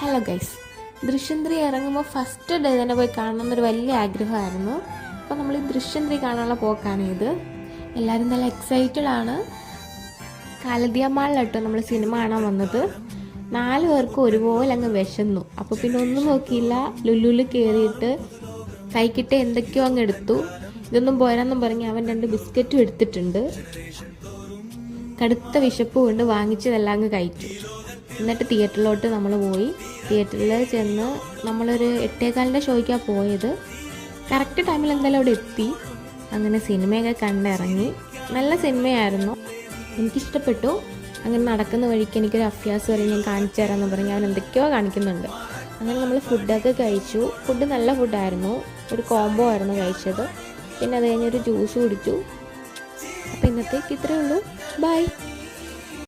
Hello guys, ദൃശ്യം 3 ഇറങ്ങുമ്പോൾ first day തന്നെ പോയി കാണണമെന്നൊരു വലിയ ആഗ്രഹമായിരുന്നു. അപ്പോൾ നമ്മൾ ഈ ദൃശ്യം 3 കാണാനുള്ള പോക്കാണ് ഇത്. എല്ലാവരും നല്ല എക്സൈറ്റഡ് ആണ്. കാലടിയമാളിലാട്ടോ നമ്മൾ സിനിമ കാണാൻ വന്നത്. 4 പേർക്കും ഒരുപോലെ അങ്ങ് വിശന്നു. അപ്പോൾ പിന്നെ ഒന്നും നോക്കിയില്ല, ലുലുവിൽ കയറിയിട്ട് കൈക്കിട്ട് എന്തൊക്കെയോ അങ്ങ് എടുത്തു. ഇതൊന്നും പോരാന്നും പറഞ്ഞ് അവൻ 2 ബിസ്ക്കറ്റും എടുത്തിട്ടുണ്ട്. കടുത്ത വിശപ്പ് കൊണ്ട് വാങ്ങിച്ചതെല്ലാം അങ്ങ് കഴിച്ചു. എന്നിട്ട് തിയേറ്ററിലോട്ട് നമ്മൾ പോയി. തിയേറ്ററിൽ ചെന്ന് നമ്മളൊരു 8:15 ഷോയ്ക്കാണ് പോയത്. കറക്റ്റ് ടൈമിൽ എന്തായാലും അവിടെ എത്തി. അങ്ങനെ സിനിമയൊക്കെ കണ്ടിറങ്ങി. നല്ല സിനിമയായിരുന്നു, എനിക്കിഷ്ടപ്പെട്ടു. അങ്ങനെ നടക്കുന്ന വഴിക്ക് എനിക്കൊരു അഭ്യാസം വരെ ഞാൻ കാണിച്ചു തരാമെന്ന് പറഞ്ഞ് അവൻ എന്തൊക്കെയോ കാണിക്കുന്നുണ്ട്. അങ്ങനെ നമ്മൾ ഫുഡൊക്കെ കഴിച്ചു. ഫുഡ് നല്ല ഫുഡായിരുന്നു, ഒരു കോംബോ ആയിരുന്നു കഴിച്ചത്. പിന്നെ അത് കഴിഞ്ഞൊരു ജ്യൂസ് കുടിച്ചു. അപ്പോൾ ഇന്നത്തേക്ക് ഇത്രയേ ഉള്ളൂ. ബൈ.